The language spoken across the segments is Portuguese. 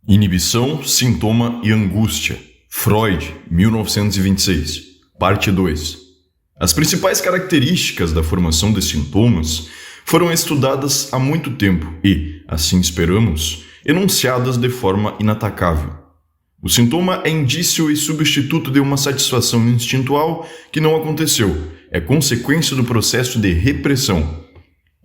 Inibição, sintoma e angústia. Freud, 1926. Parte 2. As principais características da formação de sintomas foram estudadas há muito tempo e, assim esperamos, enunciadas de forma inatacável. O sintoma é indício e substituto de uma satisfação instintual que não aconteceu, é consequência do processo de repressão.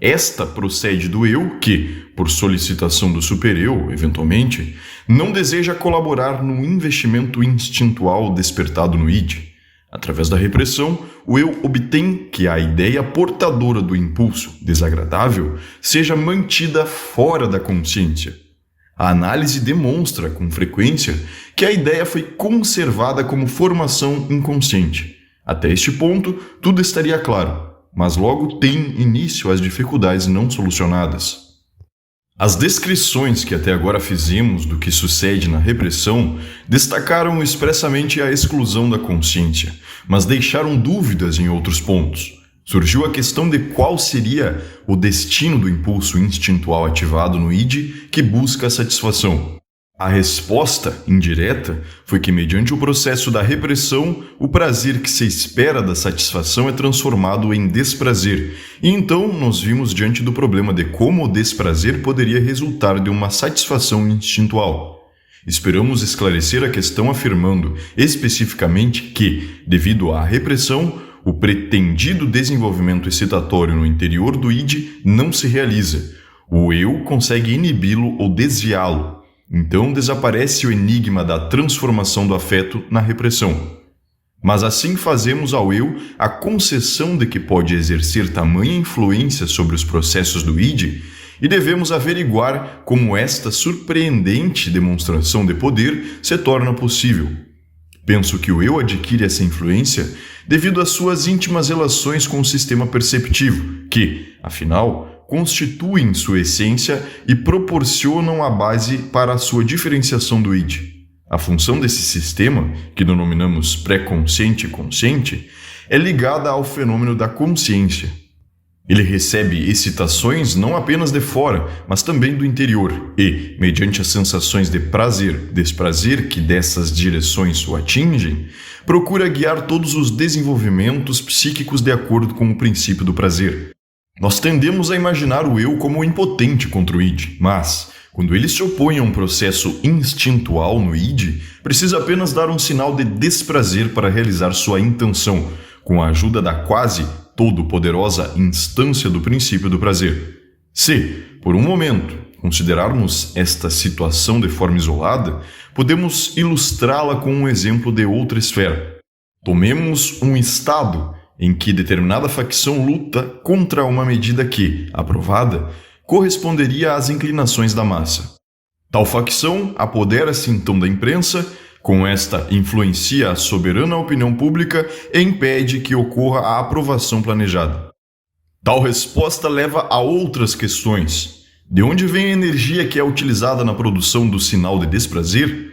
Esta procede do eu que, por solicitação do supereu, eventualmente, não deseja colaborar no investimento instintual despertado no id. Através da repressão, o eu obtém que a ideia portadora do impulso desagradável seja mantida fora da consciência. A análise demonstra, com frequência, que a ideia foi conservada como formação inconsciente. Até este ponto, tudo estaria claro. Mas logo tem início as dificuldades não solucionadas. As descrições que até agora fizemos do que sucede na repressão destacaram expressamente a exclusão da consciência, mas deixaram dúvidas em outros pontos. Surgiu a questão de qual seria o destino do impulso instintual ativado no id que busca a satisfação. A resposta, indireta, foi que, mediante o processo da repressão, o prazer que se espera da satisfação é transformado em desprazer, e então nos vimos diante do problema de como o desprazer poderia resultar de uma satisfação instintual. Esperamos esclarecer a questão afirmando, especificamente, que, devido à repressão, o pretendido desenvolvimento excitatório no interior do id não se realiza. O eu consegue inibi-lo ou desviá-lo. Então desaparece o enigma da transformação do afeto na repressão. Mas assim fazemos ao eu a concessão de que pode exercer tamanha influência sobre os processos do id e devemos averiguar como esta surpreendente demonstração de poder se torna possível. Penso que o eu adquire essa influência devido às suas íntimas relações com o sistema perceptivo, que, afinal, constituem sua essência e proporcionam a base para a sua diferenciação do id. A função desse sistema, que denominamos pré-consciente e consciente, é ligada ao fenômeno da consciência. Ele recebe excitações não apenas de fora, mas também do interior e, mediante as sensações de prazer, desprazer que dessas direções o atingem, procura guiar todos os desenvolvimentos psíquicos de acordo com o princípio do prazer. Nós tendemos a imaginar o eu como impotente contra o id, mas, quando ele se opõe a um processo instintual no id, precisa apenas dar um sinal de desprazer para realizar sua intenção, com a ajuda da quase todo-poderosa instância do princípio do prazer. Se, por um momento, considerarmos esta situação de forma isolada, podemos ilustrá-la com um exemplo de outra esfera. Tomemos um estado em que determinada facção luta contra uma medida que, aprovada, corresponderia às inclinações da massa. Tal facção apodera-se então da imprensa, com esta influencia a soberana opinião pública e impede que ocorra a aprovação planejada. Tal resposta leva a outras questões. De onde vem a energia que é utilizada na produção do sinal de desprazer?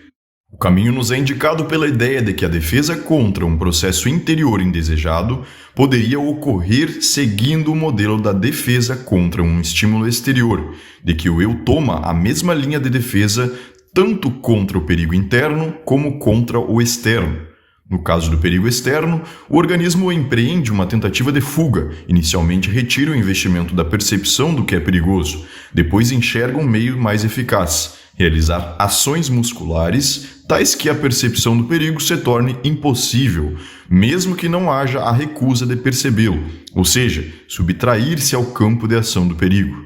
O caminho nos é indicado pela ideia de que a defesa contra um processo interior indesejado poderia ocorrer seguindo o modelo da defesa contra um estímulo exterior, de que o eu toma a mesma linha de defesa tanto contra o perigo interno como contra o externo. No caso do perigo externo, o organismo empreende uma tentativa de fuga. Inicialmente retira o investimento da percepção do que é perigoso, depois enxerga um meio mais eficaz, realizar ações musculares tais que a percepção do perigo se torne impossível, mesmo que não haja a recusa de percebê-lo, ou seja, subtrair-se ao campo de ação do perigo.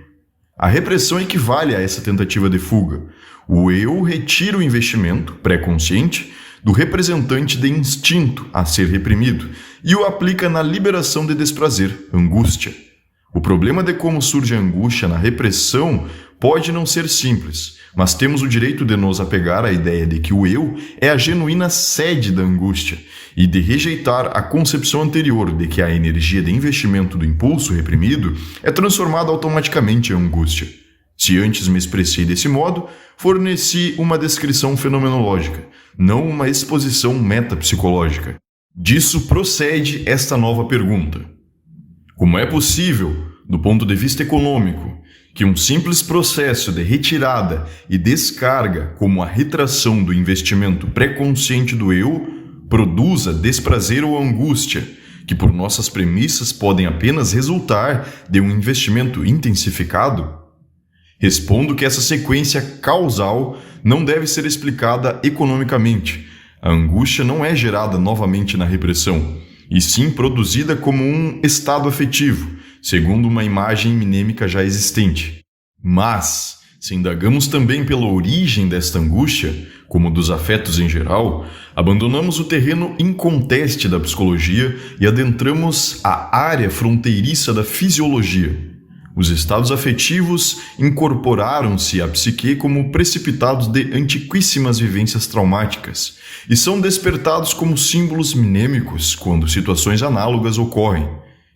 A repressão equivale a essa tentativa de fuga. O eu retira o investimento, pré-consciente, do representante de instinto a ser reprimido e o aplica na liberação de desprazer, angústia. O problema de como surge a angústia na repressão pode não ser simples, mas temos o direito de nos apegar à ideia de que o eu é a genuína sede da angústia e de rejeitar a concepção anterior de que a energia de investimento do impulso reprimido é transformada automaticamente em angústia. Se antes me expressei desse modo, forneci uma descrição fenomenológica, não uma exposição metapsicológica. Disso procede esta nova pergunta. Como é possível, do ponto de vista econômico, que um simples processo de retirada e descarga, como a retração do investimento pré-consciente do eu, produza desprazer ou angústia, que por nossas premissas podem apenas resultar de um investimento intensificado? Respondo que essa sequência causal não deve ser explicada economicamente. A angústia não é gerada novamente na repressão, e sim produzida como um estado afetivo, segundo uma imagem mnêmica já existente. Mas, se indagamos também pela origem desta angústia, como dos afetos em geral, abandonamos o terreno inconteste da psicologia e adentramos a área fronteiriça da fisiologia. Os estados afetivos incorporaram-se à psique como precipitados de antiquíssimas vivências traumáticas e são despertados como símbolos mnêmicos quando situações análogas ocorrem.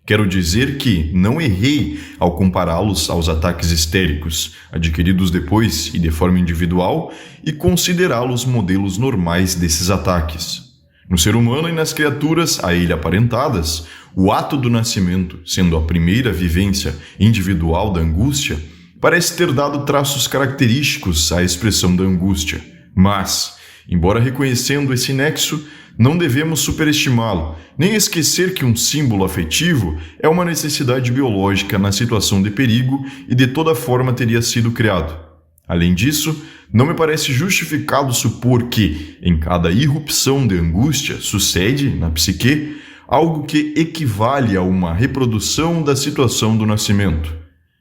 Quero dizer que não errei ao compará-los aos ataques histéricos, adquiridos depois e de forma individual, e considerá-los modelos normais desses ataques. No ser humano e nas criaturas a ele aparentadas, o ato do nascimento, sendo a primeira vivência individual da angústia, parece ter dado traços característicos à expressão da angústia. Mas, embora reconhecendo esse nexo, não devemos superestimá-lo, nem esquecer que um símbolo afetivo é uma necessidade biológica na situação de perigo e de toda forma teria sido criado. Além disso, não me parece justificado supor que, em cada irrupção de angústia, sucede, na psique, algo que equivale a uma reprodução da situação do nascimento.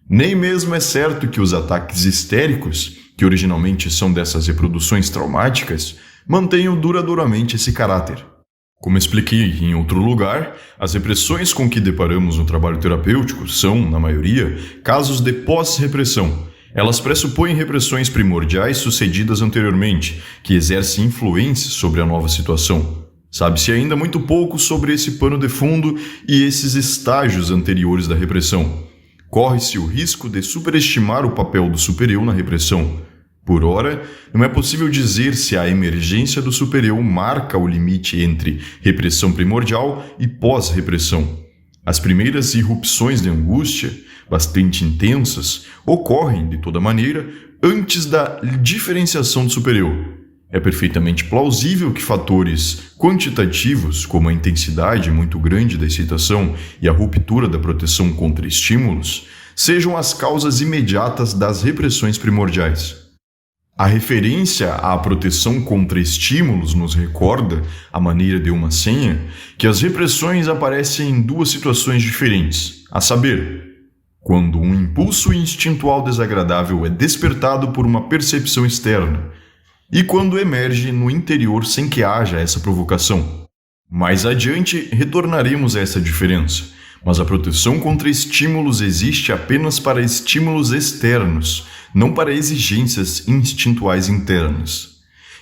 Nem mesmo é certo que os ataques histéricos, que originalmente são dessas reproduções traumáticas, mantenham duradouramente esse caráter. Como expliquei em outro lugar, as repressões com que deparamos no trabalho terapêutico são, na maioria, casos de pós-repressão. Elas pressupõem repressões primordiais sucedidas anteriormente, que exercem influência sobre a nova situação. Sabe-se ainda muito pouco sobre esse pano de fundo e esses estágios anteriores da repressão. Corre-se o risco de superestimar o papel do supereu na repressão. Por ora, não é possível dizer se a emergência do supereu marca o limite entre repressão primordial e pós-repressão. As primeiras irrupções de angústia, bastante intensas, ocorrem, de toda maneira, antes da diferenciação do supereu. É perfeitamente plausível que fatores quantitativos, como a intensidade muito grande da excitação e a ruptura da proteção contra estímulos, sejam as causas imediatas das repressões primordiais. A referência à proteção contra estímulos nos recorda, à maneira de uma senha, que as repressões aparecem em duas situações diferentes, a saber, quando um impulso instintual desagradável é despertado por uma percepção externa, e quando emerge no interior sem que haja essa provocação. Mais adiante retornaremos a essa diferença, mas a proteção contra estímulos existe apenas para estímulos externos, não para exigências instintuais internas.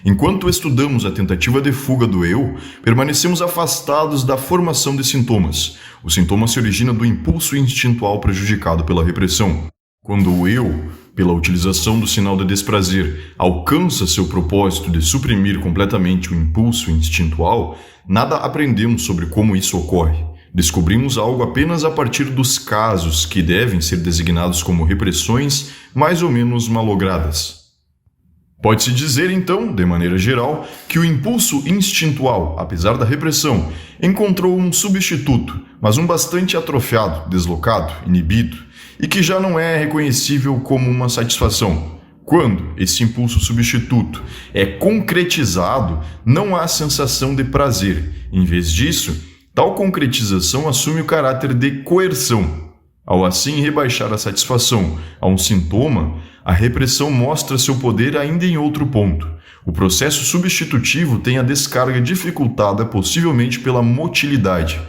Enquanto estudamos a tentativa de fuga do eu, permanecemos afastados da formação de sintomas. O sintoma se origina do impulso instintual prejudicado pela repressão. Quando o eu, pela utilização do sinal de desprazer, alcança seu propósito de suprimir completamente o impulso instintual, nada aprendemos sobre como isso ocorre. Descobrimos algo apenas a partir dos casos que devem ser designados como repressões mais ou menos malogradas. Pode-se dizer, então, de maneira geral, que o impulso instintual, apesar da repressão, encontrou um substituto, mas um bastante atrofiado, deslocado, inibido, e que já não é reconhecível como uma satisfação. Quando esse impulso substituto é concretizado, não há sensação de prazer. Em vez disso, tal concretização assume o caráter de coerção. Ao assim rebaixar a satisfação a um sintoma, a repressão mostra seu poder ainda em outro ponto. O processo substitutivo tem a descarga dificultada possivelmente pela motilidade.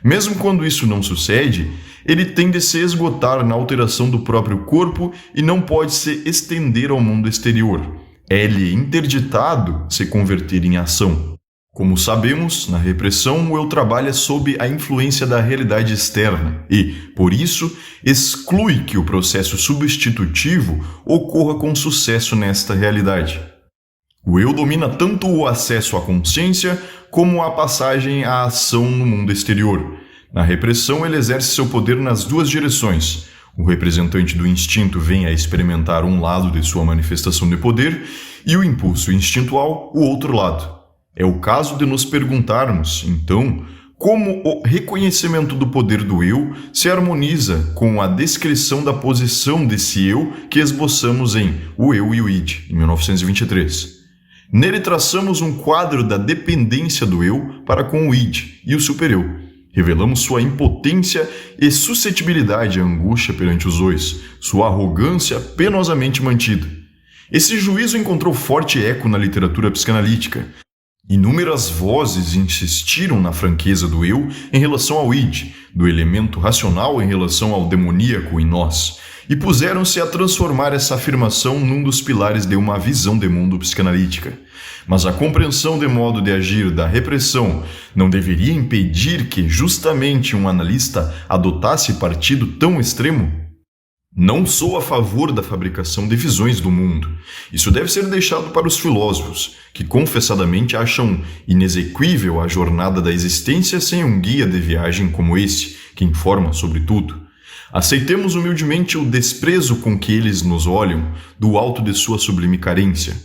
Mesmo quando isso não sucede, ele tende a se esgotar na alteração do próprio corpo e não pode se estender ao mundo exterior. É-lhe interditado se converter em ação. Como sabemos, na repressão o eu trabalha sob a influência da realidade externa e, por isso, exclui que o processo substitutivo ocorra com sucesso nesta realidade. O eu domina tanto o acesso à consciência como a passagem à ação no mundo exterior. Na repressão ele exerce seu poder nas duas direções. O representante do instinto vem a experimentar um lado de sua manifestação de poder e o impulso instintual, o outro lado. É o caso de nos perguntarmos, então, como o reconhecimento do poder do eu se harmoniza com a descrição da posição desse eu que esboçamos em O Eu e o Id, em 1923. Nele traçamos um quadro da dependência do eu para com o id e o supereu. Revelamos sua impotência e suscetibilidade à angústia perante os dois, sua arrogância penosamente mantida. Esse juízo encontrou forte eco na literatura psicanalítica. Inúmeras vozes insistiram na franqueza do eu em relação ao id, do elemento racional em relação ao demoníaco em nós, e puseram-se a transformar essa afirmação num dos pilares de uma visão de mundo psicanalítica. Mas a compreensão de modo de agir da repressão não deveria impedir que justamente um analista adotasse partido tão extremo? Não sou a favor da fabricação de visões do mundo. Isso deve ser deixado para os filósofos, que confessadamente acham inexequível a jornada da existência sem um guia de viagem como esse, que informa sobre tudo. Aceitemos humildemente o desprezo com que eles nos olham, do alto de sua sublime carência.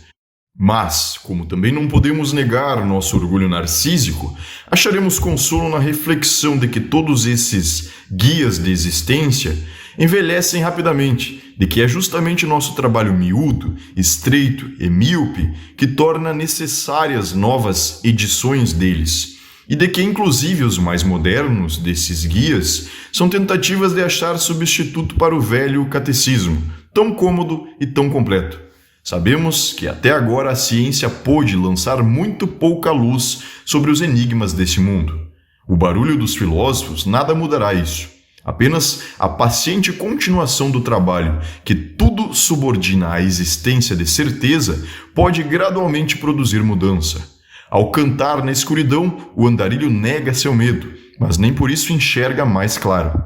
Mas, como também não podemos negar nosso orgulho narcísico, acharemos consolo na reflexão de que todos esses guias de existência envelhecem rapidamente, de que é justamente nosso trabalho miúdo, estreito e míope que torna necessárias novas edições deles, e de que inclusive os mais modernos desses guias são tentativas de achar substituto para o velho catecismo, tão cômodo e tão completo. Sabemos que até agora a ciência pôde lançar muito pouca luz sobre os enigmas desse mundo. O barulho dos filósofos nada mudará isso. Apenas a paciente continuação do trabalho, que tudo subordina à existência de certeza, pode gradualmente produzir mudança. Ao cantar na escuridão, o andarilho nega seu medo, mas nem por isso enxerga mais claro.